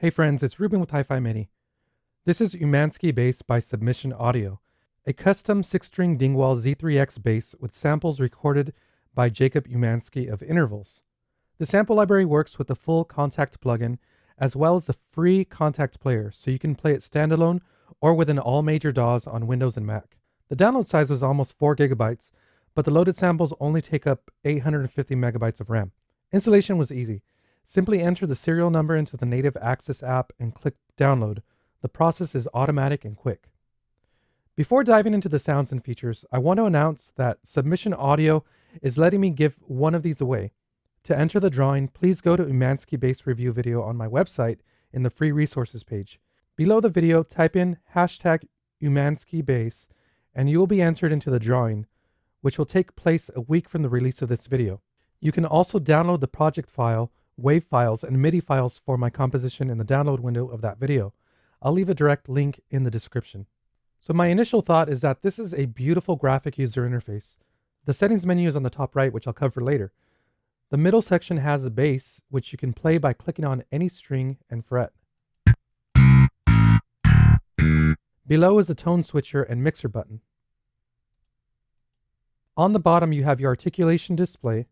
Hey friends, it's Ruben with Hi-Fi MIDI. This is Umansky bass by SubMission Audio, a custom 6-string Dingwall Z3X bass with samples recorded by Jacob Umansky of Intervals. The sample library works with the full Kontakt plugin as well as the free Kontakt player, so you can play it standalone or within all major DAWs on Windows and Mac. The download size was almost 4 gigabytes, but the loaded samples only take up 850 megabytes of RAM. Installation was easy. Simply enter the serial number into the native Access app and click download. The process is automatic and quick. Before diving into the sounds and features, I want to announce that SubMission Audio is letting me give one of these away. To enter the drawing, please go to Umansky bass review video on my website in the free resources page. Below the video, type in hashtag Umansky bass and you will be entered into the drawing, which will take place a week from the release of this video. You can also download the project file, WAV files, and MIDI files for my composition in the download window of that video. I'll leave a direct link in the description. So my initial thought is that this is a beautiful graphic user interface. The settings menu is on the top right, which I'll cover later. The middle section has a bass, which you can play by clicking on any string and fret. Below is the tone switcher and mixer button. On the bottom you have your articulation display,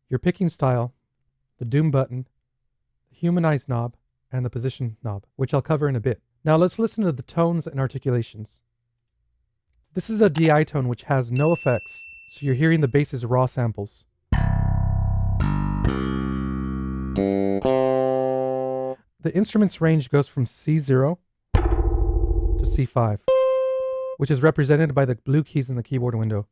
your picking style, the doom button, the humanize knob, and the position knob, which I'll cover in a bit. Now let's listen to the tones and articulations. This is a DI tone which has no effects, so you're hearing the bass's raw samples. The instrument's range goes from C0 to C5, which is represented by the blue keys in the keyboard window.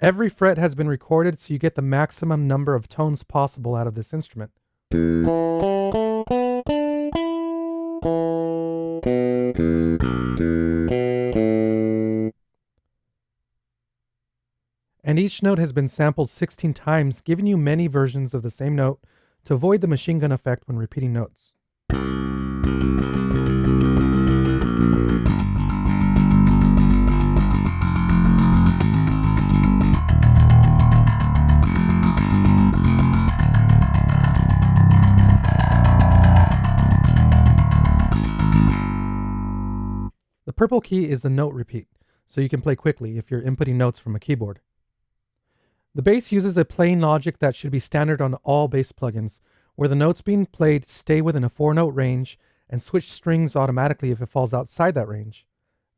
Every fret has been recorded, so you get the maximum number of tones possible out of this instrument. And each note has been sampled 16 times, giving you many versions of the same note to avoid the machine gun effect when repeating notes. The purple key is the note repeat, so you can play quickly if you're inputting notes from a keyboard. The bass uses a playing logic that should be standard on all bass plugins, where the notes being played stay within a 4-note range and switch strings automatically if it falls outside that range.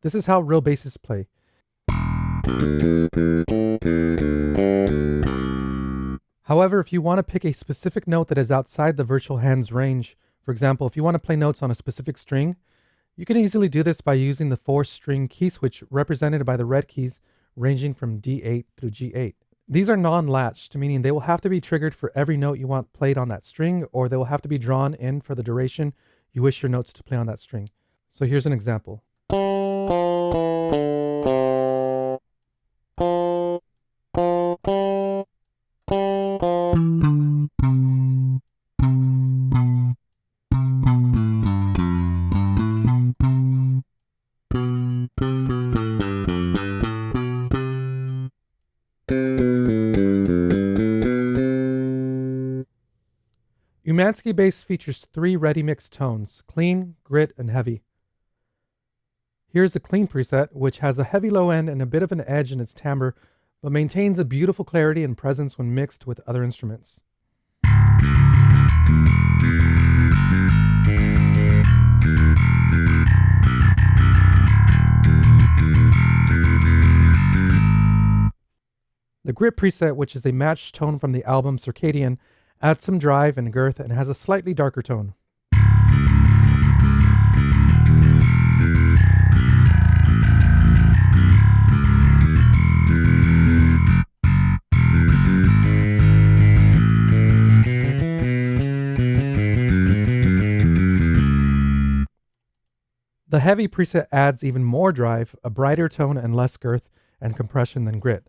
This is how real basses play. However, if you want to pick a specific note that is outside the virtual hand's range, for example, if you want to play notes on a specific string, you can easily do this by using the 4-string key switch represented by the red keys ranging from D8 through G8. These are non-latched, meaning they will have to be triggered for every note you want played on that string, or they will have to be drawn in for the duration you wish your notes to play on that string. So here's an example. Umansky bass features 3 ready mix tones: clean, grit, and heavy. Here's the clean preset, which has a heavy low end and a bit of an edge in its timbre, but maintains a beautiful clarity and presence when mixed with other instruments. The grit preset, which is a matched tone from the album Circadian, adds some drive and girth and has a slightly darker tone. The heavy preset adds even more drive, a brighter tone, and less girth and compression than grit.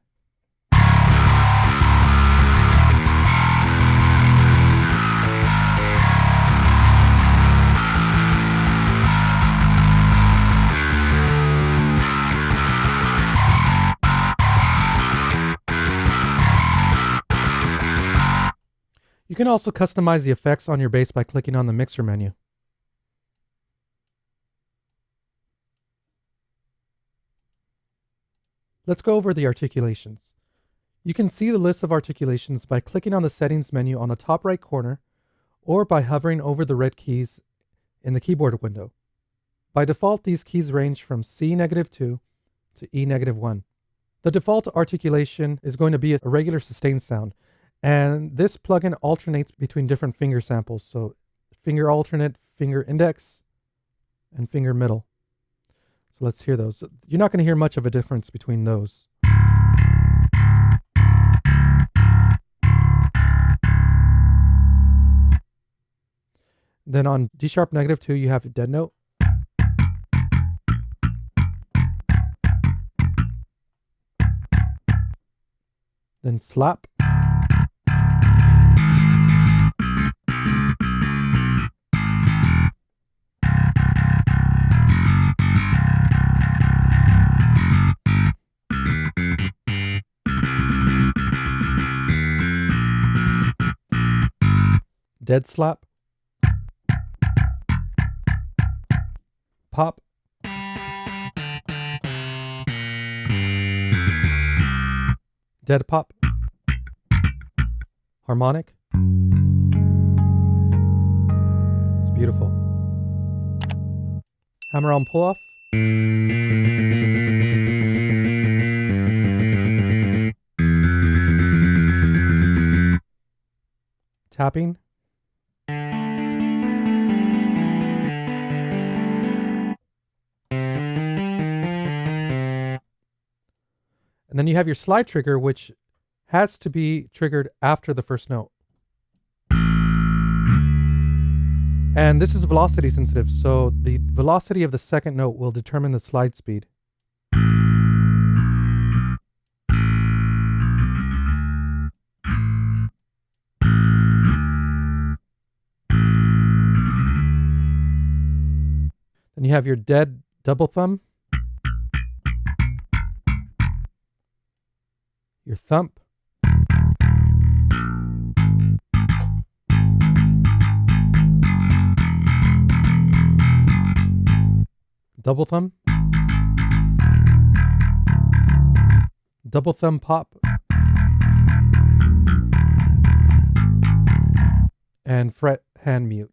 You can also customize the effects on your bass by clicking on the mixer menu. Let's go over the articulations. You can see the list of articulations by clicking on the settings menu on the top right corner or by hovering over the red keys in the keyboard window. By default, these keys range from C-2 to E-1. The default articulation is going to be a regular sustained sound, and this plugin alternates between different finger samples, so finger alternate, finger index, and finger middle. So let's hear those. You're not going to hear much of a difference between those. Then on D#-2, you have a dead note. Then slap. Dead slap. Pop. Dead pop. Harmonic. It's beautiful. Hammer on pull off. Tapping. And then you have your slide trigger, which has to be triggered after the first note. And this is velocity sensitive, so the velocity of the second note will determine the slide speed. Then you have your dead double thumb, your thump, double thumb, double thumb pop, and fret hand mute.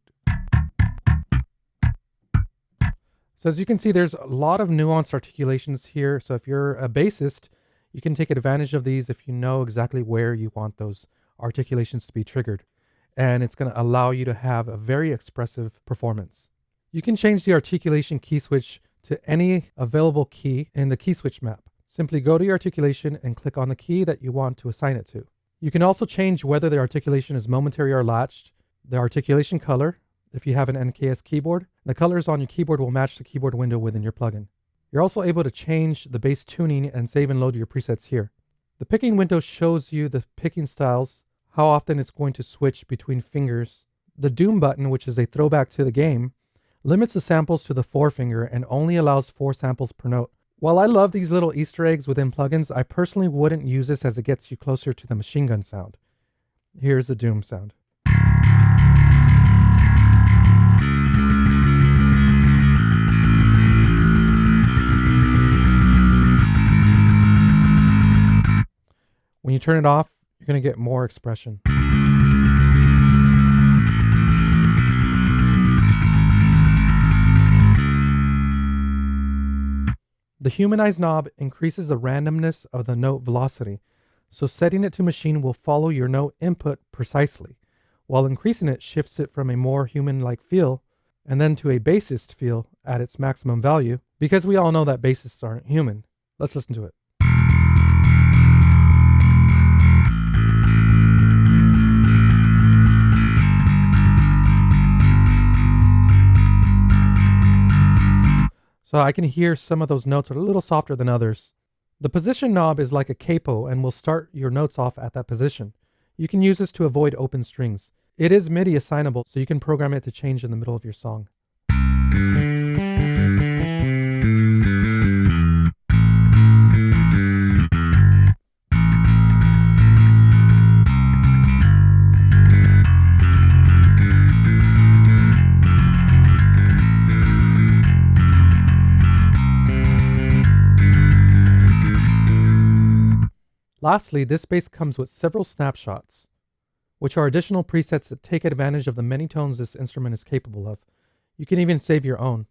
So as you can see, there's a lot of nuanced articulations here. So if you're a bassist, you can take advantage of these if you know exactly where you want those articulations to be triggered. And it's going to allow you to have a very expressive performance. You can change the articulation key switch to any available key in the key switch map. Simply go to your articulation and click on the key that you want to assign it to. You can also change whether the articulation is momentary or latched, the articulation color. If you have an NKS keyboard, the colors on your keyboard will match the keyboard window within your plugin. You're also able to change the bass tuning and save and load your presets here. The picking window shows you the picking styles, how often it's going to switch between fingers. The Doom button, which is a throwback to the game, limits the samples to the forefinger and only allows 4 samples per note. While I love these little Easter eggs within plugins, I personally wouldn't use this as it gets you closer to the machine gun sound. Here's the Doom sound. When you turn it off, you're going to get more expression. The humanize knob increases the randomness of the note velocity, so setting it to machine will follow your note input precisely, while increasing it shifts it from a more human-like feel and then to a bassist feel at its maximum value, because we all know that bassists aren't human. Let's listen to it. So I can hear some of those notes are a little softer than others. The position knob is like a capo and will start your notes off at that position. You can use this to avoid open strings. It is MIDI assignable, so you can program it to change in the middle of your song. Lastly, this bass comes with several snapshots, which are additional presets that take advantage of the many tones this instrument is capable of. You can even save your own.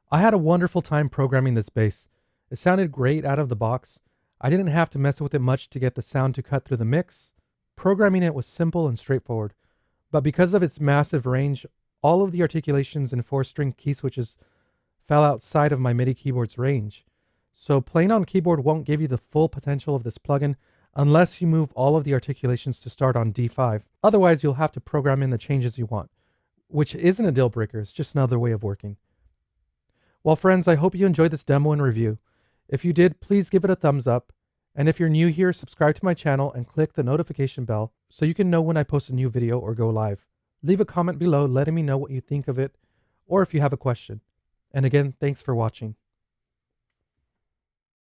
I had a wonderful time programming this bass. It sounded great out of the box. I didn't have to mess with it much to get the sound to cut through the mix. Programming it was simple and straightforward, but because of its massive range, all of the articulations and 4-string key switches fell outside of my MIDI keyboard's range. So playing on keyboard won't give you the full potential of this plugin unless you move all of the articulations to start on D5. Otherwise, you'll have to program in the changes you want, which isn't a deal breaker, it's just another way of working. Well, friends, I hope you enjoyed this demo and review. If you did, please give it a thumbs up. And if you're new here, subscribe to my channel and click the notification bell so you can know when I post a new video or go live. Leave a comment below letting me know what you think of it or if you have a question. And again, thanks for watching.